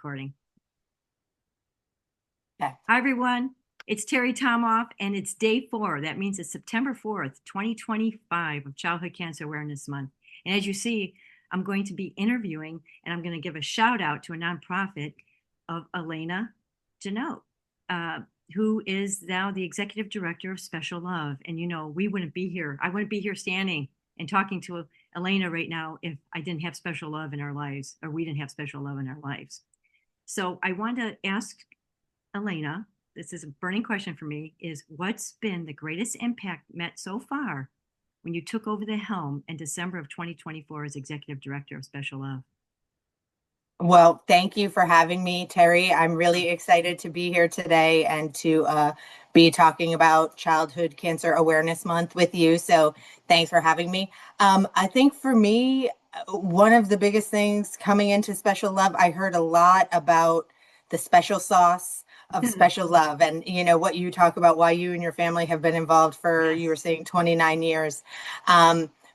recording. Okay. Hi, everyone. It's Terry Tomoff, and it's day 4. That means it's September 4th, 2025 of Childhood Cancer Awareness Month. And as you see, I'm going to be interviewing, and I'm going to give a shout out to a nonprofit of Elena Jeannotte, who is now the executive director of Special Love. And we wouldn't be here. I wouldn't be here standing and talking to Elena right now if I didn't have special love in our lives, or we didn't have special love in our lives. So I want to ask Elena, this is a burning question for me, is what's been the greatest impact met so far when you took over the helm in December of 2024 as executive director of Special Love? Well, thank you for having me, Terry. I'm really excited to be here today and to be talking about Childhood Cancer Awareness Month with you. So thanks for having me. I think for me, one of the biggest things coming into Special Love, I heard a lot about the special sauce of Special Love, and what you talk about, why you and your family have been involved for, Yes. you were saying 29 years.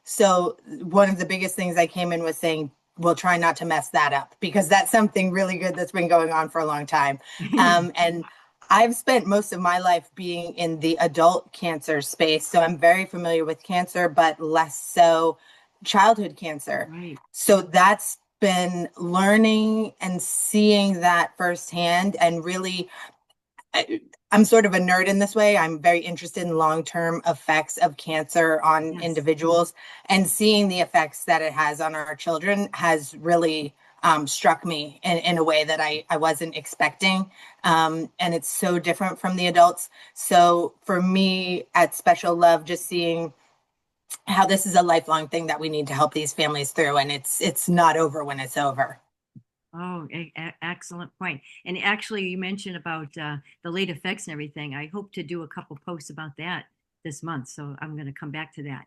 So one of the biggest things I came in was saying, we'll try not to mess that up, because that's something really good that's been going on for a long time. And I've spent most of my life being in the adult cancer space, so I'm very familiar with cancer, but less so childhood cancer. Right. So that's been learning and seeing that firsthand, and really, I'm sort of a nerd in this way. I'm very interested in long-term effects of cancer on Yes. individuals, and seeing the effects that it has on our children has really struck me in a way that I wasn't expecting. And it's so different from the adults. So for me at Special Love, just seeing how this is a lifelong thing that we need to help these families through, and it's not over when it's over. Oh, excellent point. And actually, you mentioned about the late effects and everything. I hope to do a couple posts about that this month. So I'm going to come back to that.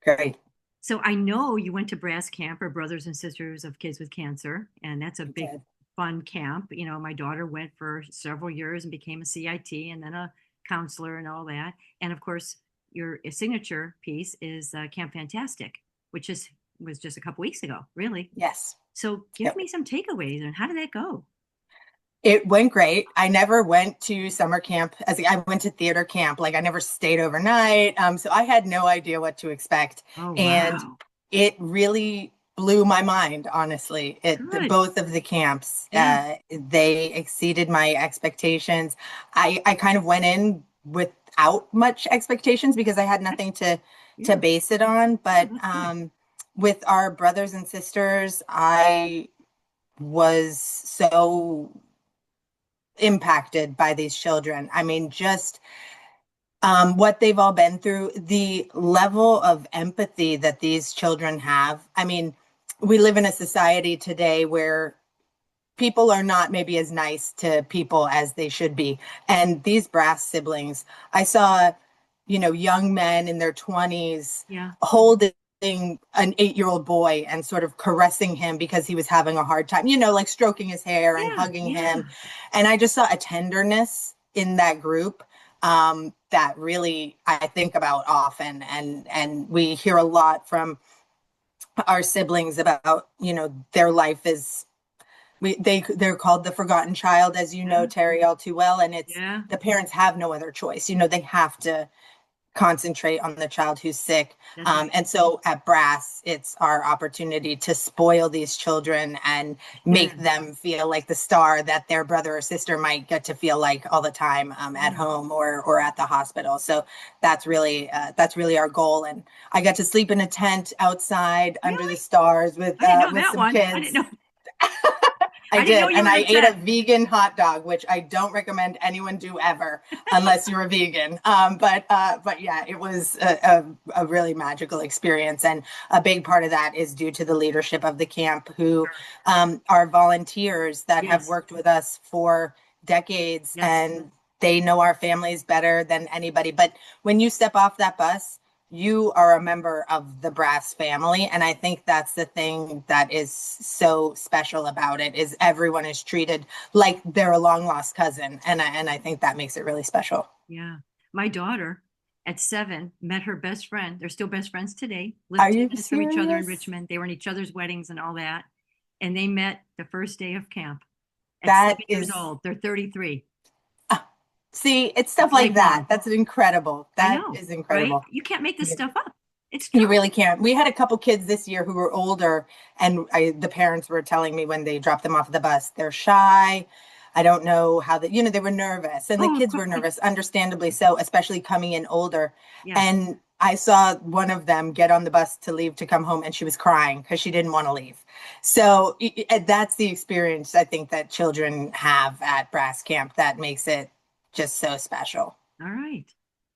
Great. So I know you went to Brass Camp, or Brothers and Sisters of Kids with Cancer, and that's a big, Okay. fun camp. My daughter went for several years and became a CIT and then a counselor and all that. And of course, your signature piece is Camp Fantastic, which was just a couple weeks ago, really. Yes. So give Yep. me some takeaways and how did that go? It went great. I never went to summer camp. I went to theater camp. Like, I never stayed overnight. So I had no idea what to expect. Oh, And wow. it really blew my mind, honestly. Good. Both of the camps, Yeah. they exceeded my expectations. I kind of went in without much expectations because I had nothing to Yeah. base it on. Oh, But that's good. with our brothers and sisters, I was so impacted by these children. I mean, just what they've all been through, the level of empathy that these children have. I mean, we live in a society today where people are not maybe as nice to people as they should be. And these Brass siblings, I saw, young men in their 20s Yeah. holding an 8-year-old boy and sort of caressing him because he was having a hard time, like stroking his hair and Yeah. hugging Yeah. him. And I just saw a tenderness in that group that really I think about often. And we hear a lot from our siblings about, their life is they're called the forgotten child, as you know, Yeah. Terry, all too well. And it's Yeah. the parents have no other choice. They have to concentrate on the child who's sick. That's right. And so at Brass, it's our opportunity to spoil these children and Yeah. make them feel like the star that their brother or sister might get to feel like all the time at Yeah. home or at the hospital. So that's really our goal. And I got to sleep in a tent outside under the Really? stars I didn't know with that some one. I didn't kids. know. I I didn't know did. you And were in I a ate a tent. vegan hot dog, which I don't recommend anyone do ever unless you're a vegan. But yeah, it was a really magical experience. And a big part of that is due to the leadership of the camp, who are volunteers that have Yes. worked with us for decades, Yes. and they know our families better than anybody. But when you step off that bus, you are a member of the Brass family. And I think that's the thing that is so special about it, is everyone is treated like they're a long lost cousin. And I think that makes it really special. Yeah. My daughter at 7 met her best friend. They're still best friends today. Live Are 10 you minutes from each other in serious? Richmond. They were in each other's weddings and all that. And they met the first day of camp. at That 7 years is, old. They're 33. see, it's It's stuff like that. lifelong. That's incredible. I That know, is right? incredible. You can't make this stuff up. It's You true. really can't. We had a couple kids this year who were older, and the parents were telling me when they dropped them off at the bus, they're shy. I don't know how they were nervous, and the Oh, of kids course. were nervous, understandably so, especially coming in older. Yes. And I saw one of them get on the bus to leave to come home, and she was crying because she didn't want to leave. So that's the experience I think that children have at Brass Camp that makes it just so special. All right.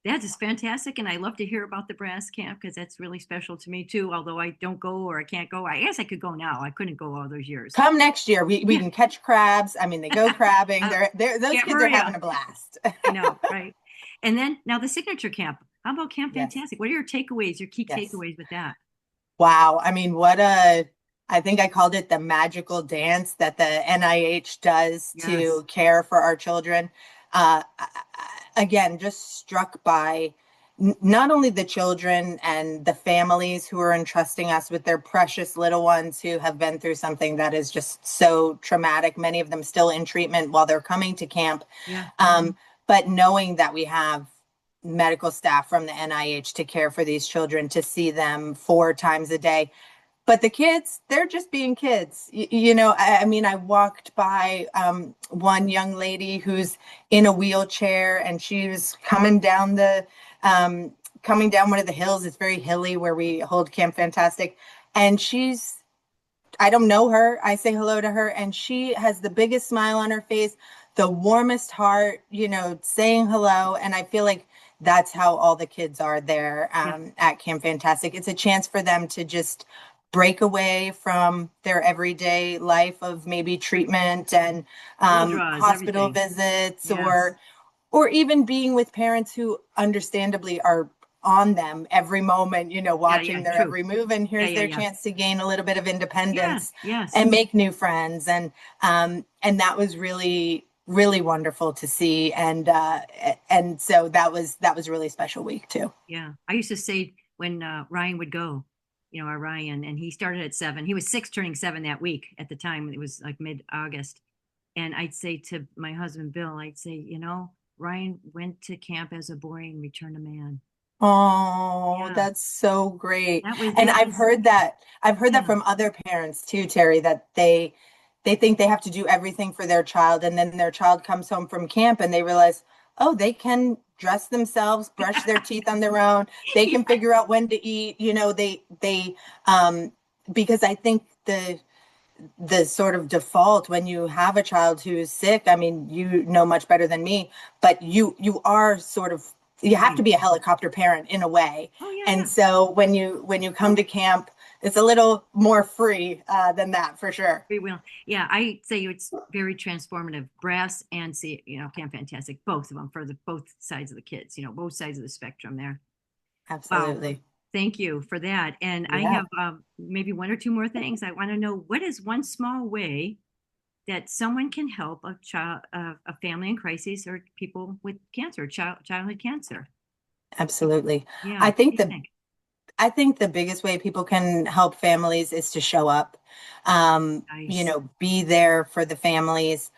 That is fantastic. And I love to hear about the brass camp because that's really special to me too. Although I don't go or I can't go. I guess I could go now. I couldn't go all those years. Come next year, we Yeah. can catch crabs. I mean, they go crabbing. Uh, They're those Can't kids are hurry having up. a blast. I know, right? And then now the signature camp. How about Camp Yes, Fantastic? What are your takeaways, your key yes. takeaways with that? Wow. I mean, what a, I think I called it the magical dance that the NIH does Yes. to care for our children. Again, just struck by not only the children and the families who are entrusting us with their precious little ones who have been through something that is just so traumatic, many of them still in treatment while they're coming to camp. Yeah. But knowing that we have medical staff from the NIH to care for these children, to see them 4 times a day. But the kids, they're just being kids. I mean, I walked by one young lady who's in a wheelchair, and she was um, coming down one of the hills. It's very hilly where we hold Camp Fantastic. And I don't know her. I say hello to her, and she has the biggest smile on her face, the warmest heart, saying hello. And I feel like that's how all the kids are there Yeah. at Camp Fantastic. It's a chance for them to just break away from their everyday life of maybe treatment and Blood draws, hospital everything. visits, Yes. or even being with parents who understandably are on them every moment, Yeah. Yeah. watching their True. every move. And Yeah. here's Yeah. their Yeah. chance to gain a little bit of independence Yes. Yes. and make new friends. And that was really, really wonderful to see. And so that was a really special week too. Yeah. I used to say when Ryan would go, our Ryan, and he started at 7. He was 6 turning 7 that week at the time. It was like mid-August. And I'd say to my husband, Bill, I'd say, Ryan went to camp as a boy and returned a man. Oh, Yeah. that's so great. And That I've was, heard that I've heard that yeah. from other parents too, Terry, that they think they have to do everything for their child, and then their child comes home from camp and they realize, oh, they can dress themselves, brush their teeth on their own. They can Yeah. figure out when to eat, they um because I think the sort of default when you have a child who's sick, I mean, you know much better than me, but you are sort of, you have to Right. be a helicopter parent in a way. Oh, yeah, And yeah. so when you come to camp, it's a little more free than that for sure. We will. Yeah, I say it's very transformative. Brass and see, Camp Fantastic, both of them for the both sides of the kids, both sides of the spectrum there. Wow. Absolutely. Thank you for that. And I Yeah. have maybe one or two more things. I want to know what is one small way that someone can help a child, a family in crisis, or people with cancer, childhood cancer. Absolutely. Yeah. I What do think you the think? I think the biggest way people can help families is to show up. Nice. Be there for the families,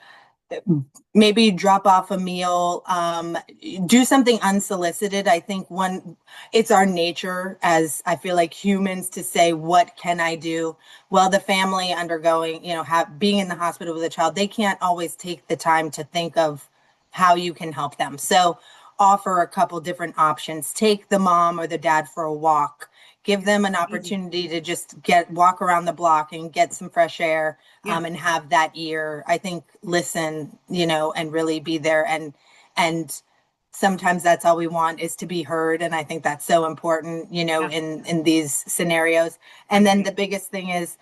maybe drop off a meal, do something unsolicited. I think it's our nature as I feel like humans to say, what can I do? Well, the family undergoing, being in the hospital with a child, they can't always take the time to think of how you can help them. So offer a couple different options. Take the mom or the dad for a walk. Give them an Easy. opportunity to just walk around the block and get some fresh air, Yeah. and have that ear. I think listen, and really be there. And sometimes that's all we want is to be heard. And I think that's so important, Yeah. in these scenarios. I And then agree. the biggest thing is,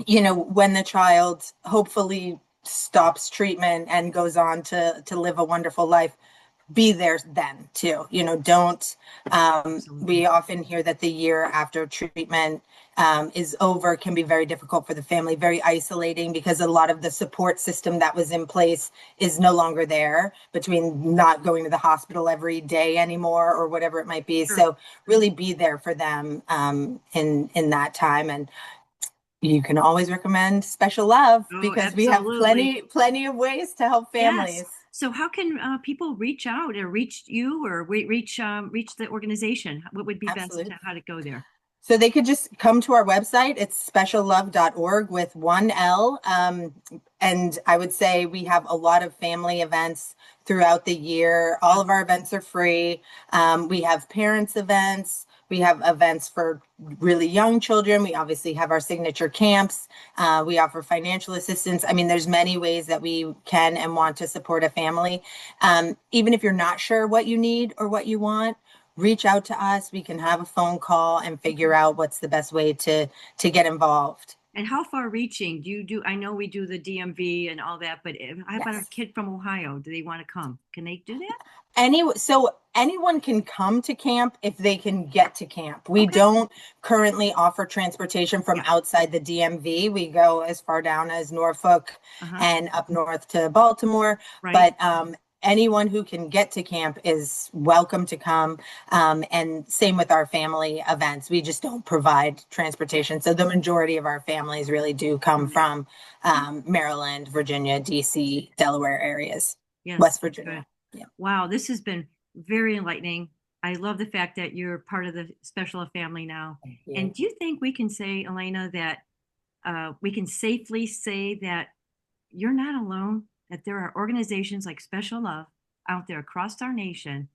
when the child hopefully stops treatment and goes on to live a wonderful life, be there then too. Don't, Absolutely. we often hear that the year after treatment is over can be very difficult for the family, very isolating, because a lot of the support system that was in place is no longer there, between not going to the hospital every day anymore or whatever it might be. Sure. So really be there for them in that time. And You can always recommend Special Love Oh, because we have absolutely. plenty of ways to help Yes. families. So how can people reach out or reach you or reach the organization? What would be best Absolutely. to how to go there? So they could just come to our website. It's speciallove.org with one L. And I would say we have a lot of family events throughout the year. All of our events are free. We have parents events. We have events for really young children. We obviously have our signature camps. We offer financial assistance. I mean, there's many ways that we can and want to support a family. Even if you're not sure what you need or what you want, reach out to us. We can have a phone call and figure Okay. out what's the best way to get involved. And how far reaching do you do? I know we do the DMV and all that, but how about a Yes. kid from Ohio? Do they want to come? Can they do that? So anyone can come to camp if they can get to camp. We Okay. don't currently offer transportation from Yeah. outside the DMV. We go as far down as Norfolk Uh-huh. and up north to Baltimore. Right. But anyone who can get to camp is welcome to come. And same with our family events. We just don't provide Yeah. transportation. So the majority of our families really do come Right. from Maryland, Virginia, DC, Delaware areas, Yes, West that's good. Virginia. Yeah. Wow, this has been very enlightening. I love the fact that you're part of the Special Ed family now. Thank And you. do you think we can say, Elena, that we can safely say that you're not alone, that there are organizations like Special Love out there across our nation,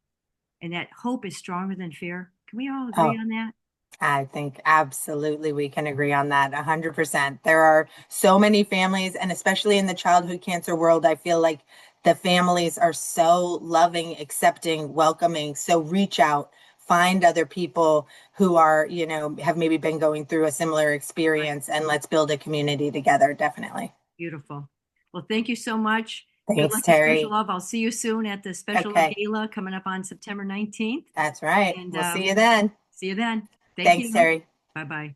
and that hope is stronger than fear? Can we all agree Oh, on that? I think absolutely we can agree on that 100%. There are so many families, and especially in the childhood cancer world, I feel like the families are so loving, accepting, welcoming. So reach out, find other people who are, have maybe been going through a similar Right. experience, and let's build a community together. Definitely. Beautiful. Well, thank you so much. Good Thanks, luck to Special Terry. Love. I'll see you soon at the Special Love Okay, Gala coming up on September 19th. that's right. And We'll see you then. see you then. Thank Thanks, you. Terry. Bye bye.